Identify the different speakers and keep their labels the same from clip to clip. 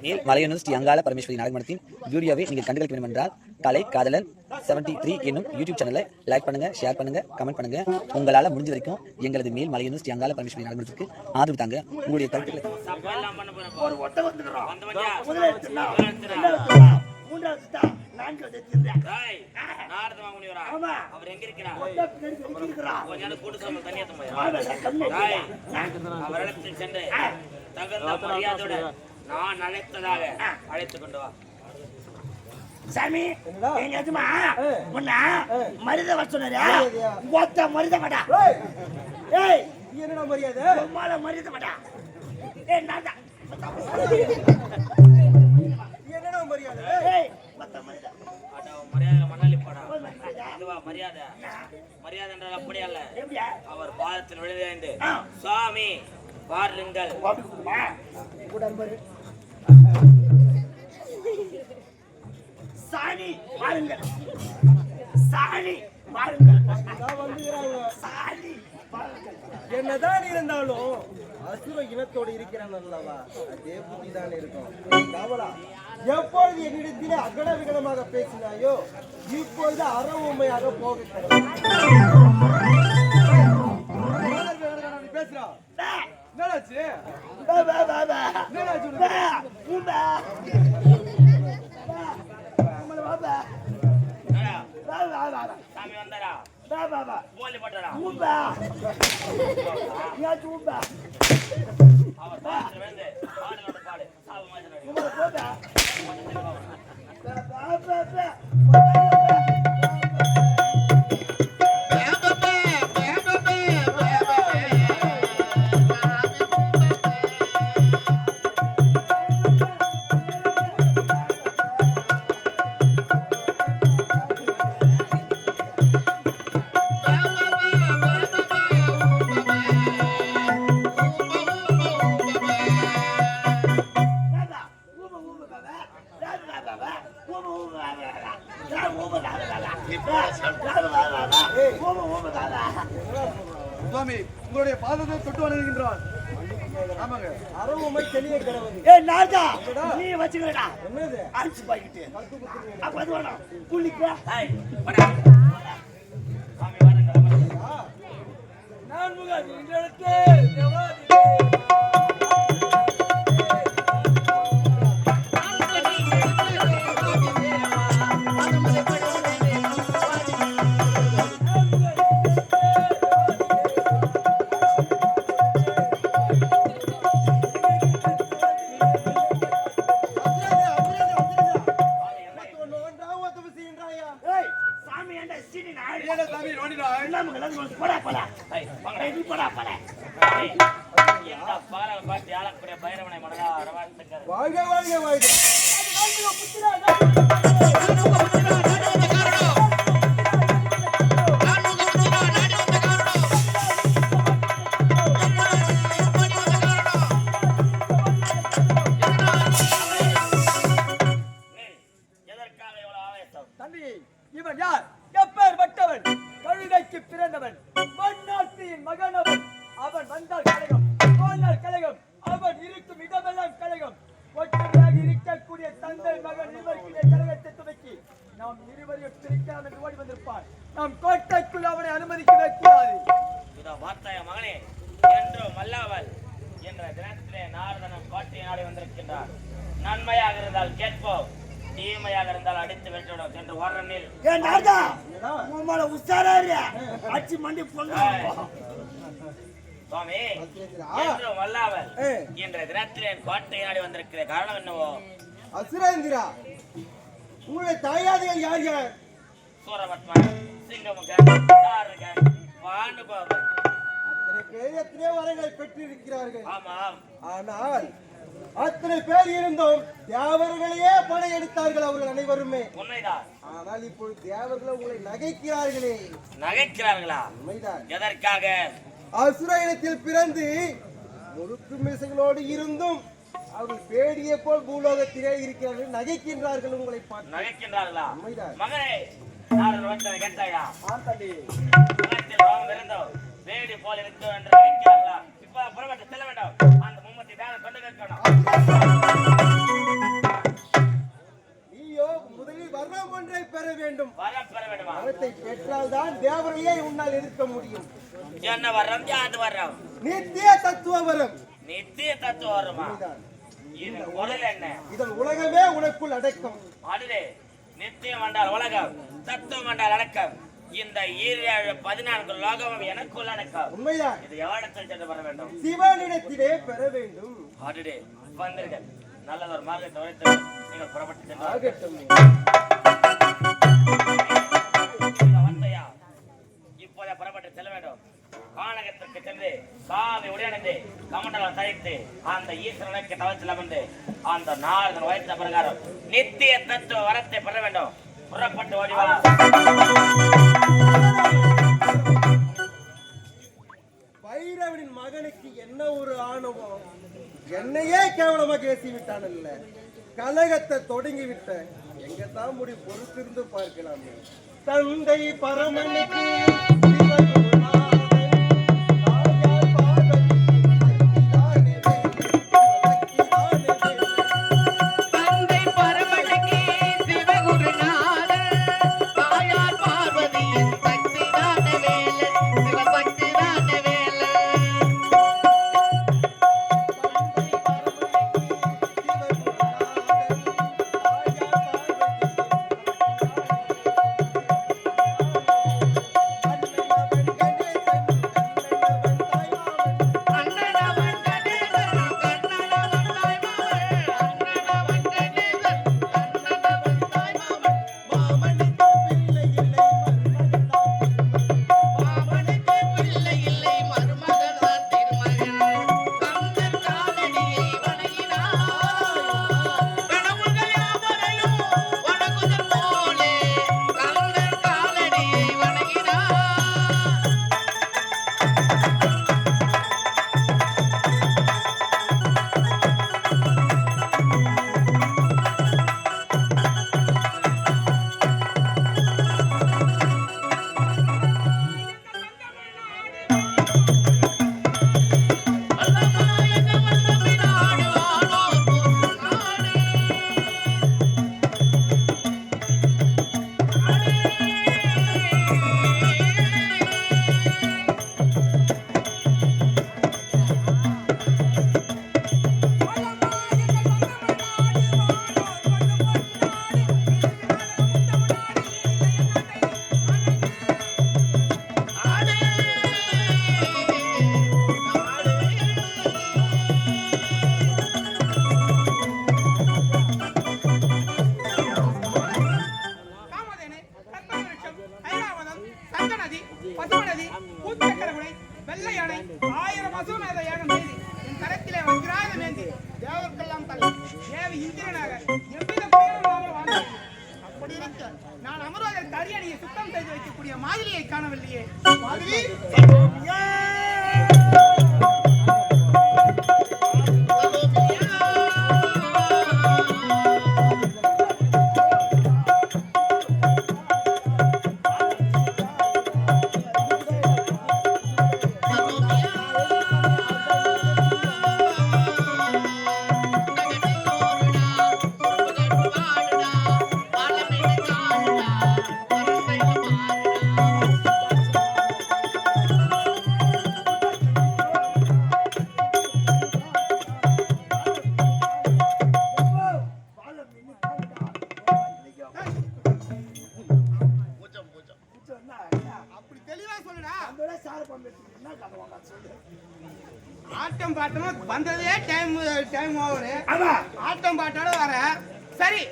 Speaker 1: மேல் மலையனூர் ஸ்ரீ அங்காள பரமேஸ்வரி நாடகமன்றத்தின் வீடியோவை நீங்கள் கண்டுகளிக்க வேண்டும் என்றால் கலை காதலன் 73 என்னும் யூடியூப் சேனலை லைக் பண்ணுங்க, ஷேர் பண்ணுங்க, கமெண்ட் பண்ணுங்க. உங்களால் முடிஞ்ச வரைக்கும் எங்களது மேல் மலையனூர் ஸ்ரீ அங்காள பரமேஸ்வரி நாடகமன்றத்துக்கு ஆதரவு தாங்க. உங்களுடைய கருத்துக்களை
Speaker 2: நான் அழைத்ததாக அழைத்துக் கொண்டு வா
Speaker 3: சாமி. எங்க எதுமா முன்ன மருத வர சொன்னாரு. ஒத்த மருத மாட்டா. ஏய்
Speaker 4: என்னடா மரியாதை?
Speaker 3: மால மருத மாட்டா. ஏய் நாடா
Speaker 4: என்னடா மரியாதை?
Speaker 3: ஏய் ஒத்த மருத
Speaker 2: அட மரியாதை மண்ணாலி போடா. இதுவா மரியாதை? மரியாதை என்றால் அப்படி அல்ல.
Speaker 3: எப்படியா
Speaker 2: அவர் பாதத்தில் விழுந்து சுவாமி வாருங்கள்
Speaker 3: உடம்பரு சாணி பாருங்கள், சாணி பாருங்கள், சாணி பாருங்கள்.
Speaker 4: என்னதான் இருந்தாலும் அசுர இனத்தோடு இருக்கிறான் அல்லவா, அதே புத்திதான் இருக்கும். கவலா எப்பொழுது என்னிடத்திலே அகட விகடமாக பேசினாயோ இப்பொழுது அற உண்மையாக போக பேசுறா. என்னாச்சு?
Speaker 2: சாமி வந்தாரா? போலி பட்டடா. அவர் பாதத்தில் விழுந்து பாடலோட பாடு சாவு மாதிரி
Speaker 4: சுவாமி உங்களுடைய பாதத்தை தொட்டு வணங்குகின்றான். ஆமாங்க, அறவுமை தெளிய கிடவது.
Speaker 3: ஏய் நாடா நீ வச்சுக்கடா.
Speaker 4: என்னது
Speaker 3: அரிசி பாக்கெட் அப்ப அது வேணாம் புள்ளிக்கு.
Speaker 2: ஏய் படா சாமி வாருங்க.
Speaker 4: நான் முகம் இங்கெடுத்து தேவாதி வாழ்க வாழ்க வாழ்க.
Speaker 2: தம்பி
Speaker 4: இவன் யார்? எப்பேற்பட்டவன்? கழுதைக்கு பிறந்தவன், மண்ணாட்சியின் மகன் அவன். அவன் வந்தால் கழகம், போனால் கழகம், அவன் இருக்கும் இடமெல்லாம் கழகம். ஒற்றுமையாக இருக்கக்கூடிய தந்தை மகன் இருவருக்குள்ளே கழகத்தை துவக்கி நாம் இருவரையும் பிரிக்கலாம் என்று ஓடி வந்திருப்பான். நாம் கோட்டைக்குள் அவனை அனுமதிக்கவே கூடாது.
Speaker 2: இதோ வார்த்தைய மகனே என்றோ மல்லாவல் என்ற தினத்திலே நாரதனும் கோட்டை நாடி வந்திருக்கின்றார். நன்மையாக இருந்தால் கேட்போம், தீமையாக இருந்தால் அடித்து வென்றோம் என்று ஓரணில்.
Speaker 3: ஏ நாடா உம்மால உஸ்தாராரியா அச்சி மண்டி பொங்க.
Speaker 2: சுவாமி என்றோ மல்லாவல் என்ற தினத்திலே கோட்டை நாடி வந்திருக்கிற காரணம் என்னவோ?
Speaker 4: அசுரேந்திரா, உங்களுடைய தாயாதிகள் யார் யார்?
Speaker 2: சூரபத்மன், சிங்கமுகன், சாருகன், பானுபவன்.
Speaker 4: அத்தனை பேர் எத்தனையோ வரங்களை பெற்றிருக்கிறார்கள்.
Speaker 2: ஆமாம்,
Speaker 4: ஆனால் அத்தனை பேர் இருந்தும் தேவர்களையே படையெடுத்தார்கள் அவர்கள் அனைவருமே.
Speaker 2: உண்மைதான்.
Speaker 4: ஆனால் இப்பொழுது தேவர்கள் உங்களை நகைக்கிறார்களே.
Speaker 2: நகைக்கிறார்களா?
Speaker 4: உண்மைதான்.
Speaker 2: எதற்காக?
Speaker 4: அசுர இனத்தில் பிறந்து முறுக்கு மீசைகளோடு இருந்தும் அவர்கள் பேடிய போல் பூலோகத்திலே இருக்கிறார்கள், நகைக்கின்றார்கள் உங்களை பார்த்து.
Speaker 2: நகைக்கின்றார்களா?
Speaker 4: உண்மைதான்.
Speaker 2: மகனே நாரதர் வந்ததை கேட்டாயா?
Speaker 4: ஆண்டாண்டி
Speaker 2: உலகத்தில் ரோகம் இருந்தோம் வேடி போல் இருக்கும் என்று நகைக்கிறார்களா? இப்ப புறப்பட்டு செல்ல வேண்டும். அந்த மும்மத்தி
Speaker 3: நித்திய தத்துவ வரம்.
Speaker 2: நித்திய தத்துவம் வருமா? இது பொருள் என்ன?
Speaker 3: இதன் உலகமே உனக்குள் அடக்கம்.
Speaker 2: அதுவே நித்தியம் என்றால் உலகம், தத்துவம் என்றால் அடக்கம். இந்த 14 லோகமும் எனக்குள் அடக்கம்.
Speaker 3: உண்மைதான்.
Speaker 2: இது எவரிடத்தில் சென்று பெற வேண்டும்?
Speaker 3: சிவனிடத்திலே பெற வேண்டும்.
Speaker 2: அதுவே வந்தீர்கள். நல்லதொரு மார்க்கத்தை உரைத்து நீங்கள் புறப்பட்டு சென்று
Speaker 3: ஆகட்டும்.
Speaker 2: வந்தையா இப்போதே புறப்பட்டு செல்ல வேண்டும். கானகத்திற்கு சென்று காவி உடையணிந்து கமண்டலம் தரித்து அந்த ஈஸ்வரனுக்கு தவத்தில் அமர்ந்து அந்த நாரதன் வைத்த பிரகாரம் நித்திய தத்துவ வரத்தை பெற வேண்டும். புறப்பட்டு ஓடிவா.
Speaker 3: பைரவனின் மகனுக்கு என்ன ஒரு ஆணவம்! என்னையே கேவலமா பேசி விட்டானல்ல. கலகத்தை தொடங்கி விட்ட எங்கத்தான் முடி பொறுத்திருந்து பார்க்கலாமே. தந்தை பரமனுக்கு
Speaker 5: நான் அமர்வாத தரியணையை சுத்தம் செய்து வைக்கக்கூடிய மாதிரியை காணவில்லையே. மாதிரி ஆட்டம் பாட்டம் வந்ததே டைம் ஓவர். ஆட்டம் பாட்டோட வர சரி.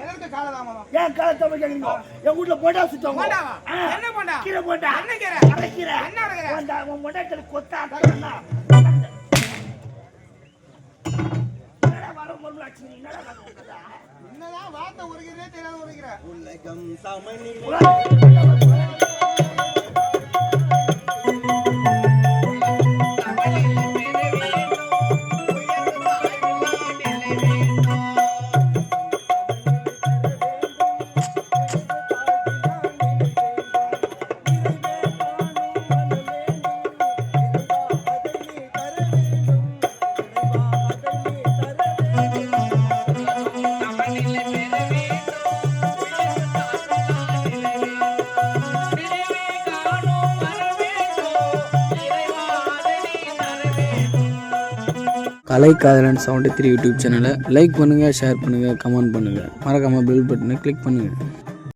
Speaker 5: எதற்கு காலதாமதம்?
Speaker 3: ஏன் காலத்தை கேக்குறீங்க? என் வீட்ல போண்டா சுத்தம்.
Speaker 5: போண்டாவா? என்ன போண்டா?
Speaker 3: கீரை போண்டா.
Speaker 5: என்ன கீரை?
Speaker 3: அரைக்கீரை.
Speaker 5: என்ன அரைக்கீரை?
Speaker 3: போண்டா உன் மொட்டைக்கு கொத்தா தரனா. என்னடா வர பொருளாச்சு நீ என்னடா கத்துறடா?
Speaker 5: என்னதான் வார்த்தை உருகிறதே தெரியாத உருகிற.
Speaker 3: உலகம் சமநிலை.
Speaker 6: கலைக்காதலன் 73 யூடியூப் சேனலை லைக் பண்ணுங்கள், ஷேர் பண்ணுங்கள், கமெண்ட் பண்ணுங்கள். மறக்காமல் பெல் பட்டனை கிளிக் பண்ணுங்கள்.